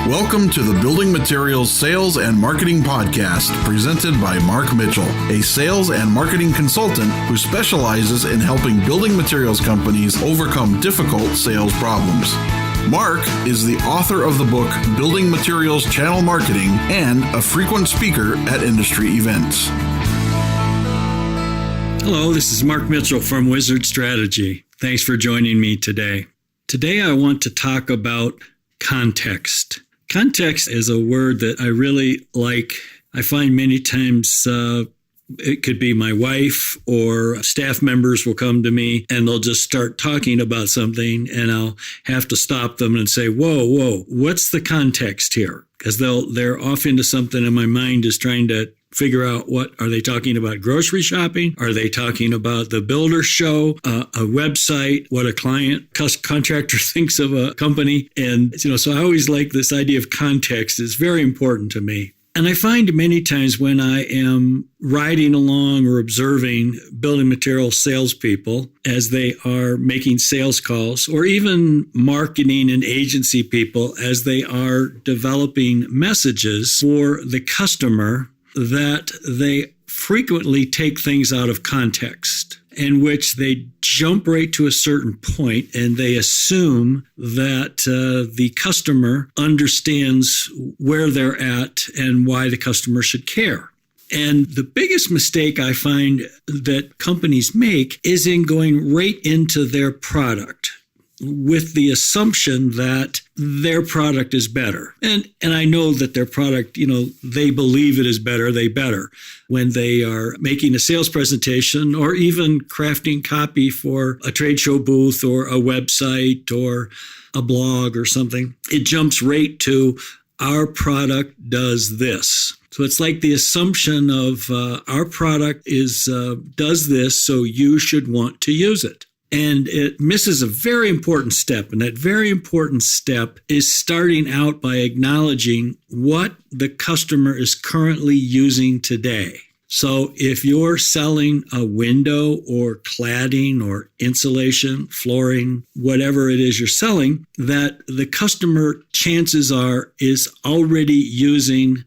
Welcome to the Building Materials Sales and Marketing Podcast, presented by Mark Mitchell, a sales and marketing consultant who specializes in helping building materials companies overcome difficult sales problems. Mark is the author of the book Building Materials Channel Marketing and a frequent speaker at industry events. Hello, this is Mark Mitchell from Wizard Strategy. Thanks for joining me today. Today I want to talk about context. Context is a word that I really like. I find many times it could be my wife or staff members will come to me and they'll just start talking about something and I'll have to stop them and say, whoa, what's the context here? Because they're off into something and my mind is trying to figure out what are they talking about? Grocery shopping? Are they talking about the builder show, a website, what a contractor thinks of a company? And, so I always like this idea of context is very important to me. And I find many times when I am riding along or observing building material salespeople as they are making sales calls, or even marketing and agency people as they are developing messages for the customer, that they frequently take things out of context, in which they jump right to a certain point and they assume that the customer understands where they're at and why the customer should care. And the biggest mistake I find that companies make is in going right into their product with the assumption that their product is better. And I know that their product, they believe it is better, they better. When they are making a sales presentation or even crafting copy for a trade show booth or a website or a blog or something, it jumps right to our product does this. So it's like the assumption of our product does this, so you should want to use it. And it misses a very important step. And that very important step is starting out by acknowledging what the customer is currently using today. So if you're selling a window or cladding or insulation, flooring, whatever it is you're selling, that the customer, chances are, is already using,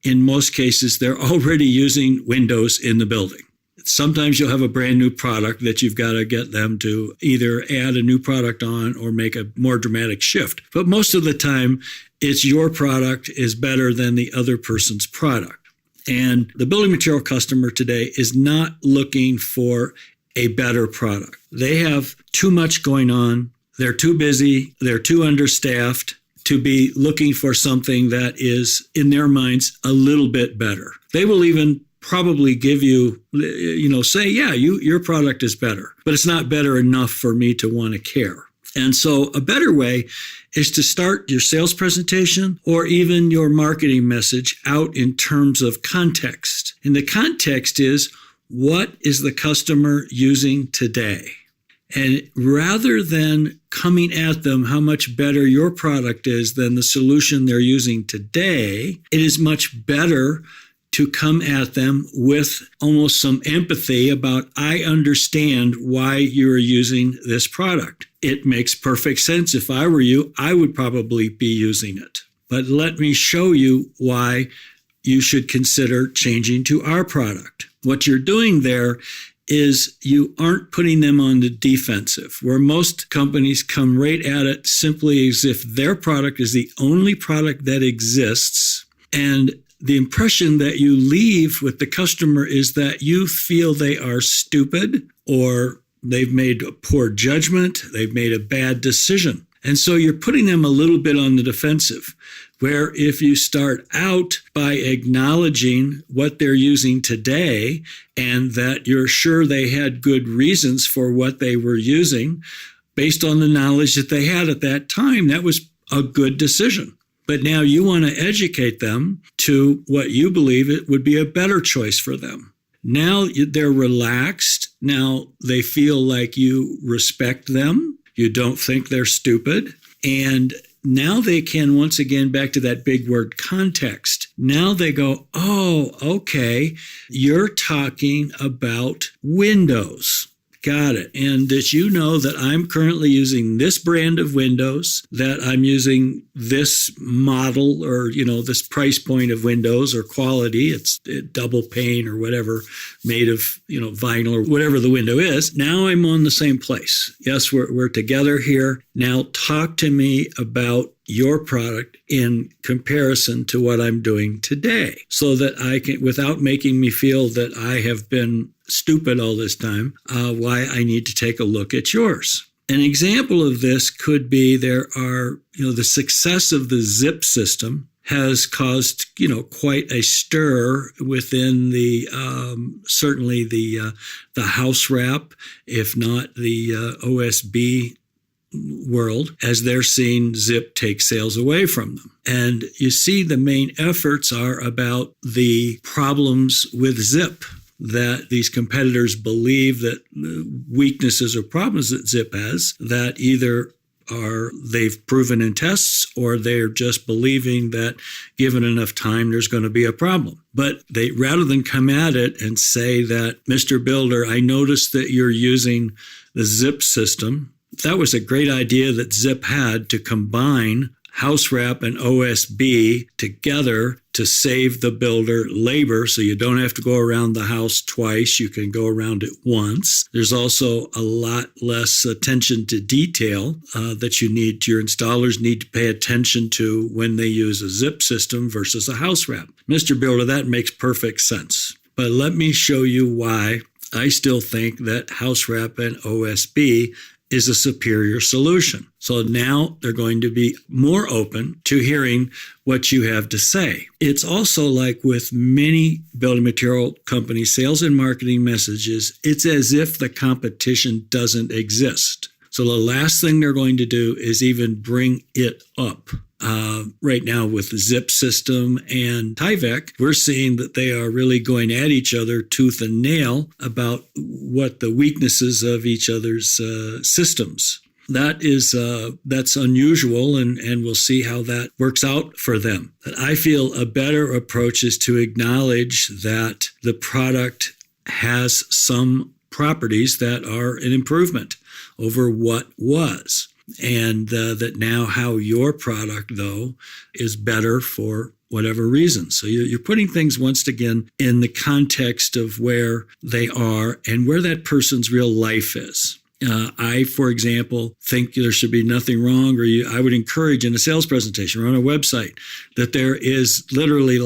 in most cases, they're already using windows in the building. Sometimes you'll have a brand new product that you've got to get them to either add a new product on or make a more dramatic shift. But most of the time, it's your product is better than the other person's product. And the building material customer today is not looking for a better product. They have too much going on. They're too busy. They're too understaffed to be looking for something that is, in their minds, a little bit better. They will even probably give you, say, yeah, your product is better, but it's not better enough for me to want to care. And so a better way is to start your sales presentation or even your marketing message out in terms of context. And the context is, what is the customer using today? And rather than coming at them how much better your product is than the solution they're using today, it is much better to come at them with almost some empathy about, I understand why you're using this product. It makes perfect sense. If I were you, I would probably be using it. But let me show you why you should consider changing to our product. What you're doing there is you aren't putting them on the defensive, where most companies come right at it simply as if their product is the only product that exists, and the impression that you leave with the customer is that you feel they are stupid or they've made a poor judgment, they've made a bad decision. And so you're putting them a little bit on the defensive, where if you start out by acknowledging what they're using today and that you're sure they had good reasons for what they were using, based on the knowledge that they had at that time, that was a good decision. But now you want to educate them to what you believe it would be a better choice for them. Now they're relaxed. Now they feel like you respect them. You don't think they're stupid. And now they can, once again, back to that big word, context. Now they go, oh, okay, you're talking about windows. Got it. And did you know that I'm currently using this brand of windows, that I'm using this model or, this price point of windows or quality? It's double pane or whatever, made of, vinyl or whatever the window is. Now I'm on the same place. Yes, we're together here. Now talk to me about your product in comparison to what I'm doing today, so that I can, without making me feel that I have been stupid all this time, why I need to take a look at yours. An example of this could be the success of the Zip system has caused, quite a stir within the certainly the house wrap, if not the OSB world, as they're seeing Zip take sales away from them. And you see the main efforts are about the problems with Zip, that these competitors believe that weaknesses or problems that Zip has, that either they've proven in tests, or they're just believing that given enough time, there's going to be a problem. But they, rather than come at it and say that, Mr. Builder, I noticed that you're using the Zip system. That was a great idea that Zip had, to combine house wrap and OSB together to save the builder labor, so you don't have to go around the house twice. You can go around it once. There's also a lot less attention to detail that your installers need to pay attention to when they use a Zip system versus a house wrap. Mr. Builder, that makes perfect sense. But let me show you why I still think that house wrap and OSB is a superior solution. So now they're going to be more open to hearing what you have to say. It's also like with many building material companies, sales and marketing messages, it's as if the competition doesn't exist. So the last thing they're going to do is even bring it up. Right now with the Zip system and Tyvek, we're seeing that they are really going at each other tooth and nail about what the weaknesses of each other's systems. That's unusual, and we'll see how that works out for them. But I feel a better approach is to acknowledge that the product has some properties that are an improvement over what was. And that now how your product, though, is better for whatever reason. So you're putting things once again in the context of where they are and where that person's real life is. I, for example, think there should be nothing wrong, or I would encourage in a sales presentation or on a website that there is literally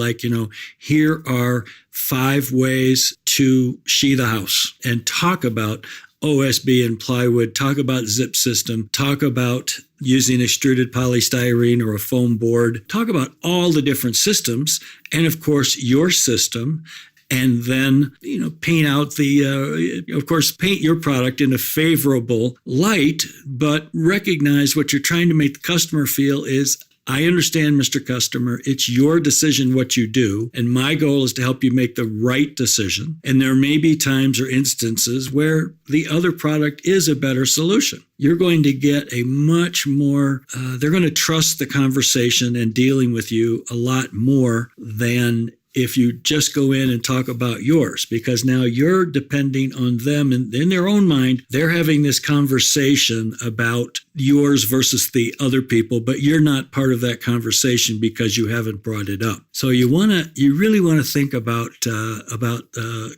here are 5 ways to sheathe a house, and talk about OSB and plywood, talk about Zip system, talk about using extruded polystyrene or a foam board, talk about all the different systems, and of course your system, and then paint out paint your product in a favorable light, but recognize what you're trying to make the customer feel is, I understand, Mr. Customer, it's your decision what you do, and my goal is to help you make the right decision. And there may be times or instances where the other product is a better solution. You're going to get a much more, they're going to trust the conversation and dealing with you a lot more than if you just go in and talk about yours, because now you're depending on them, and in their own mind, they're having this conversation about yours versus the other people, but you're not part of that conversation because you haven't brought it up. So you really want to think about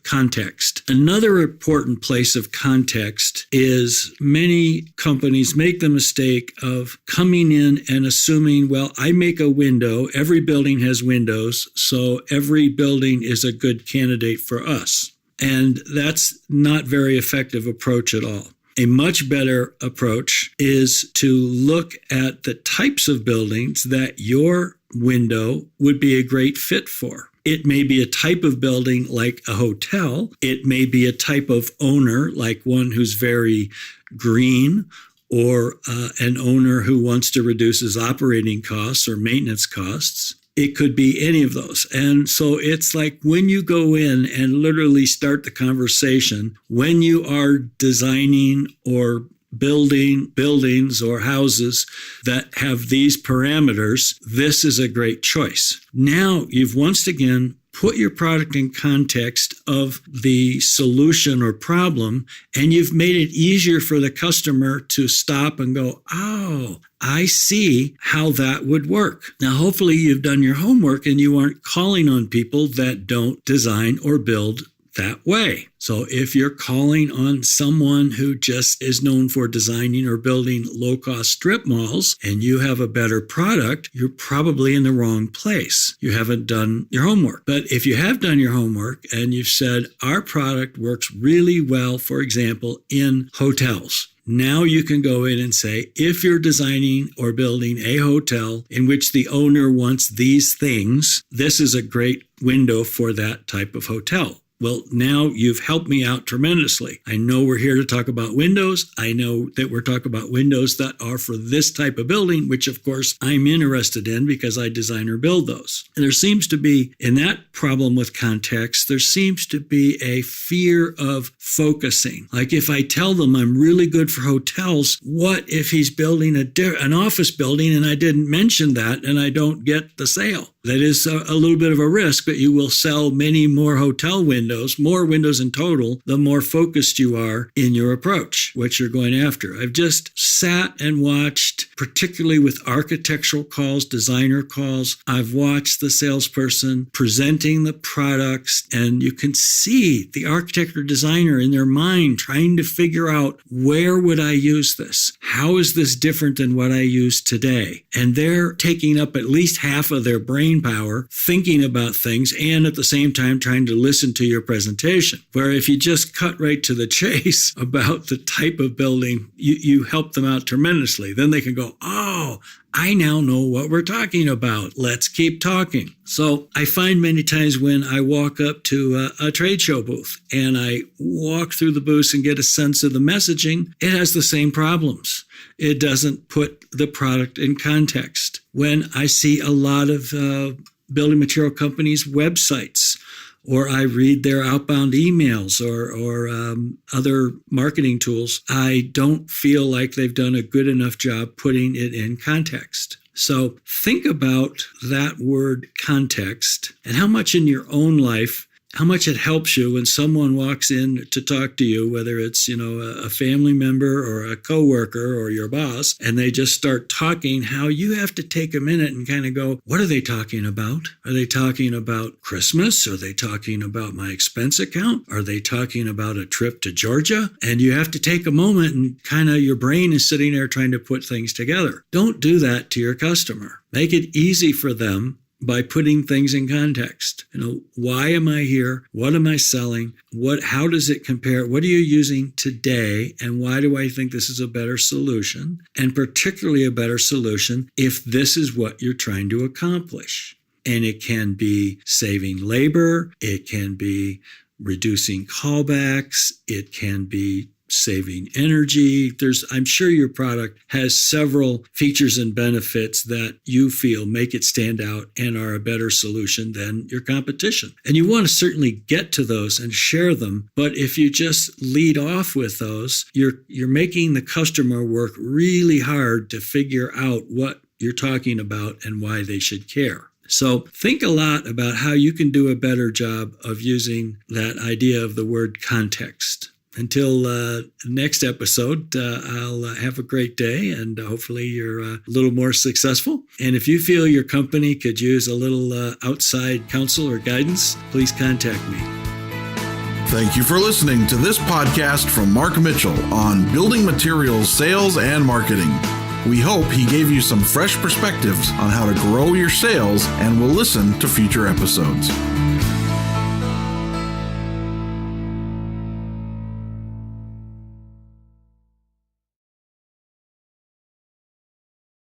context. Another important place of context is many companies make the mistake of coming in and assuming, well, I make a window, every building has windows, so every building is a good candidate for us. And that's not a very effective approach at all. A much better approach is to look at the types of buildings that your window would be a great fit for. It may be a type of building like a hotel. It may be a type of owner like one who's very green, or an owner who wants to reduce his operating costs or maintenance costs. It could be any of those. And so it's like when you go in and literally start the conversation, when you are designing or building buildings or houses that have these parameters, this is a great choice. Now you've once again put your product in context of the solution or problem, and you've made it easier for the customer to stop and go, oh, I see how that would work. Now, hopefully you've done your homework and you aren't calling on people that don't design or build that way. So if you're calling on someone who just is known for designing or building low-cost strip malls and you have a better product, you're probably in the wrong place. You haven't done your homework. But if you have done your homework and you've said, our product works really well, for example, in hotels, now you can go in and say, if you're designing or building a hotel in which the owner wants these things, this is a great window for that type of hotel. Well, now you've helped me out tremendously. I know we're here to talk about windows. I know that we're talking about windows that are for this type of building, which of course I'm interested in because I design or build those. And there seems to be, in that problem with context, there seems to be a fear of focusing. Like if I tell them I'm really good for hotels, what if he's building an office building and I didn't mention that and I don't get the sale? That is a little bit of a risk, but you will sell many more hotel windows, more windows in total, the more focused you are in your approach, what you're going after. I've just sat and watched, particularly with architectural calls, designer calls, I've watched the salesperson presenting the products, and you can see the architect or designer in their mind trying to figure out, where would I use this? How is this different than what I use today? And they're taking up at least half of their brain power thinking about things and at the same time trying to listen to your presentation. Where if you just cut right to the chase about the type of building, you help them out tremendously. Then they can go, oh, I now know what we're talking about. Let's keep talking. So I find many times when I walk up to a trade show booth and I walk through the booths and get a sense of the messaging, it has the same problems. It doesn't put the product in context. When I see a lot of building material companies' websites, or I read their outbound emails or other marketing tools, I don't feel like they've done a good enough job putting it in context. So think about that word context and how much in your own life, how much it helps you when someone walks in to talk to you, whether it's, a family member or a coworker or your boss, and they just start talking, how you have to take a minute and kind of go, what are they talking about? Are they talking about Christmas? Are they talking about my expense account? Are they talking about a trip to Georgia? And you have to take a moment and kind of your brain is sitting there trying to put things together. Don't do that to your customer. Make it easy for them by putting things in context. Why am I here? What am I selling? How does it compare? What are you using today? And why do I think this is a better solution? And particularly a better solution if this is what you're trying to accomplish. And it can be saving labor. It can be reducing callbacks. It can be saving energy. I'm sure your product has several features and benefits that you feel make it stand out and are a better solution than your competition. And you want to certainly get to those and share them. But if you just lead off with those, you're making the customer work really hard to figure out what you're talking about and why they should care. So think a lot about how you can do a better job of using that idea of the word context. Until next episode, I'll have a great day and hopefully you're a little more successful. And if you feel your company could use a little outside counsel or guidance, please contact me. Thank you for listening to this podcast from Mark Mitchell on building materials, sales, and marketing. We hope he gave you some fresh perspectives on how to grow your sales and will listen to future episodes.